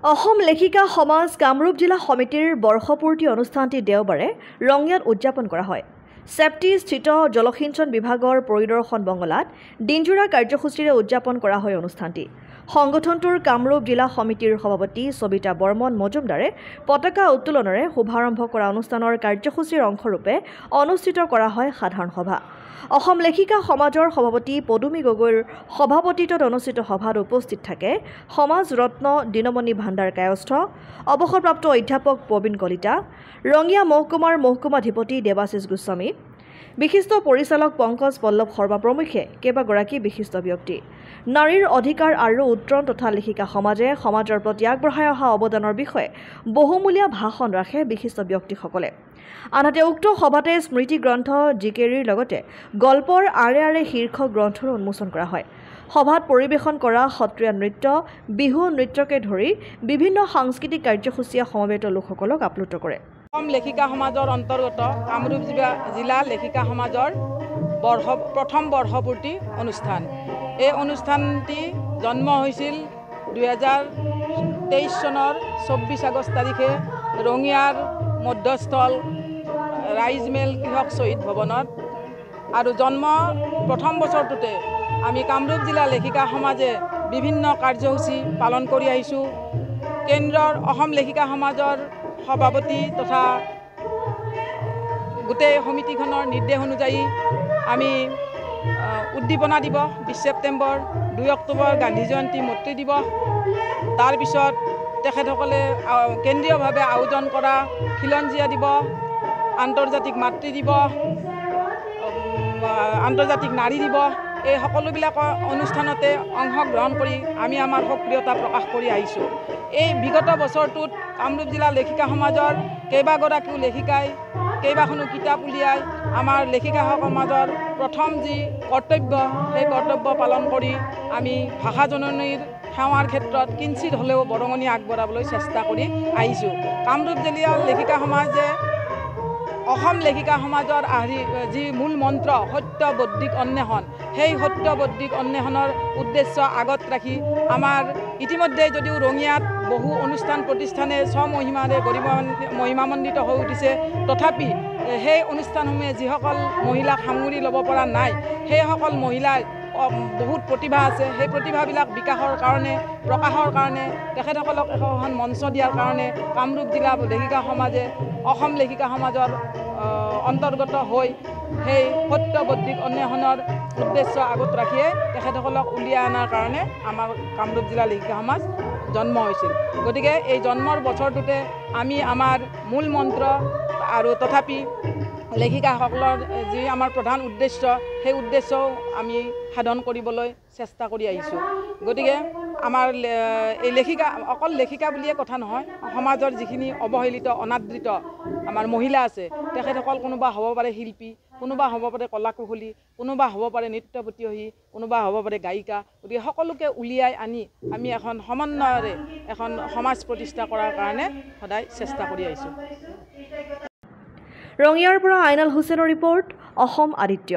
অসম লেখিকা সমাজ কামৰূপ জিলা সমিতিৰ বৰ্ষপূৰ্তি অনুষ্ঠানটি দেওবাৰে ৰঙিয়াত উদযাপন কৰা হয়। চেপ্টি স্থিত জলসিঞ্চন বিভাগৰ পৰিদৰ্শন বংগলাত দিনজোৰা কাৰ্যসূচীৰে উদযাপন কৰা হয় অনুষ্ঠানটি। সংগঠনটোৰ কামৰূপ জিলা সমিতিৰ সভাপতি সবিতা বৰ্মন মজুমদাৰে পতাকা উত্তোলনেৰে শুভাৰম্ভ কৰা অনুষ্ঠানৰ কাৰ্যসূচীৰ অংশৰূপে অনুষ্ঠিত কৰা হয় সাধাৰণ সভা। অসম লেখিকা সমাজৰ সভাপতি পদুমী গগৈৰ সভাপতিত্বত অনুষ্ঠিত সভাত উপস্থিত থাকে সমাজ ৰত্ন দিনমণি ভাণ্ডাৰ কায়স্থ, অৱসৰপ্ৰাপ্ত অধ্যাপক প্ৰবীণ কলিতা, ৰঙিয়া মহকুমাৰ মহকুমাধিপতি দেৱাশিষ গোস্বামী, বিশিষ্ট পৰিচালক পংকজ পল্লৱ শৰ্মা প্ৰমুখ্যে কেইবাগৰাকী বিশিষ্ট ব্যক্তি। নাৰীৰ অধিকাৰ আৰু উত্তৰণ তথা লেখিকা সমাজে সমাজৰ প্ৰতি আগবঢ়াই অহা অৱদানৰ বিষয়ে বহুমূলীয়া ভাষণ ৰাখে বিশিষ্ট ব্যক্তিসকলে। আনহাতে উক্ত সভাতে স্মৃতি গ্ৰন্থ জিকেৰিৰ লগতে গল্পৰ আৰে আৰে শীৰ্ষক গ্ৰন্থৰো উন্মোচন কৰা হয়। সভাত পৰিৱেশন কৰা সত্ৰীয়া নৃত্য, বিহু নৃত্যকে ধৰি বিভিন্ন সাংস্কৃতিক কাৰ্যসূচীয়ে সমবেত লোকসকলক আপ্লুত কৰে। অসম লেখিকা সমাজৰ অন্তৰ্গত কামৰূপ জিলা লেখিকা সমাজৰ প্ৰথম বৰ্ষপূৰ্তি অনুষ্ঠান। এই অনুষ্ঠানটি জন্ম হৈছিল 2023 চনৰ 24 আগষ্ট তাৰিখে ৰঙিয়াৰ মধ্যস্থল ৰাইজমেল কৃষক শ্বহীদ ভৱনত। আৰু জন্ম প্ৰথম বছৰটোতে আমি কামৰূপ জিলা লেখিকা সমাজে বিভিন্ন কাৰ্যসূচী পালন কৰি আহিছোঁ। কেন্দ্ৰৰ অসম লেখিকা সমাজৰ সভাপতি তথা গোটেই সমিতিখনৰ নিৰ্দেশ অনুযায়ী আমি উদ্দীপনা দিৱস 20 ছেপ্টেম্বৰ, 2 অক্টোবৰ গান্ধী জয়ন্তী মৈত্ৰী দিৱস, তাৰপিছত তেখেতসকলে কেন্দ্ৰীয়ভাৱে আয়োজন কৰা খিলঞ্জীয়া দিৱস, আন্তৰ্জাতিক মাতৃ দিৱস, আন্তৰ্জাতিক নাৰী দিৱস, এই সকলোবিলাক অনুষ্ঠানতে অংশগ্ৰহণ কৰি আমি আমাৰ সক্ৰিয়তা প্ৰকাশ কৰি আহিছোঁ। এই বিগত বছৰটোত কামৰূপ জিলা লেখিকা সমাজৰ কেইবাগৰাকীও লেখিকাই কেইবাখনো কিতাপ উলিয়াই আমাৰ লেখিকা সমাজৰ প্ৰথম যি কৰ্তব্য সেই কৰ্তব্য পালন কৰি আমি ভাষা জননীৰ সেৱাৰ ক্ষেত্ৰত কিঞ্চিত হ'লেও বৰঙণি আগবঢ়াবলৈ চেষ্টা কৰি আহিছোঁ। কামৰূপ জিলা লেখিকা সমাজে অসম লেখিকা সমাজৰ যি মূল মন্ত্ৰ সত্য বৌদ্ধিক অন্বেষণ, সেই সত্য বৌদ্ধিক অন্বেষণৰ উদ্দেশ্য আগত ৰাখি আমাৰ ইতিমধ্যে যদিও ৰঙিয়াত বহু অনুষ্ঠান প্ৰতিষ্ঠানে স্বমহিমাৰে মহিমামণ্ডিত হৈ উঠিছে, তথাপি সেই অনুষ্ঠানসমূহে যিসকল মহিলাক সামৰি ল'ব পৰা নাই, সেইসকল মহিলাৰ বহুত প্ৰতিভা আছে। সেই প্ৰতিভাবিলাক বিকাশৰ কাৰণে, প্ৰকাশৰ কাৰণে, তেখেতসকলক এখন মঞ্চ দিয়াৰ কাৰণে কামৰূপ জিলা লেখিকা সমাজে অসম লেখিকা সমাজৰ অন্তৰ্গত হৈ সেই সত্য বৌদ্ধিক অন্বেষণৰ উদ্দেশ্য আগত ৰাখিয়ে তেখেতসকলক উলিয়াই অনাৰ কাৰণে আমাৰ কামৰূপ জিলা লেখিকা সমাজ জন্ম হৈছিল। গতিকে এই জন্মৰ বছৰটোতে আমি আমাৰ মূল মন্ত্ৰ আৰু তথাপি লেখিকাসকলৰ যি আমাৰ প্ৰধান উদ্দেশ্য, সেই উদ্দেশ্যও আমি সাধন কৰিবলৈ চেষ্টা কৰি আহিছোঁ। গতিকে আমাৰ এই লেখিকা অকল লেখিকা বুলিয়ে কথা নহয়, সমাজৰ যিখিনি অৱহেলিত অনাদৃত আমাৰ মহিলা আছে, তেখেতসকল কোনোবা হ'ব পাৰে শিল্পী, কোনোবা হ'ব পাৰে কলাকুশলী, কোনোবা হ'ব পাৰে নৃত্যপটীয়সী, কোনোবা হ'ব পাৰে গায়িকা। গতিকে সকলোকে উলিয়াই আনি আমি এখন সমন্বয়ৰে এখন সমাজ প্ৰতিষ্ঠা কৰাৰ কাৰণে সদায় চেষ্টা কৰি আহিছোঁ। ৰঙিয়াৰ পৰা আইনাল হুছেইনৰ ৰিপৰ্ট, অসম আদিত্য।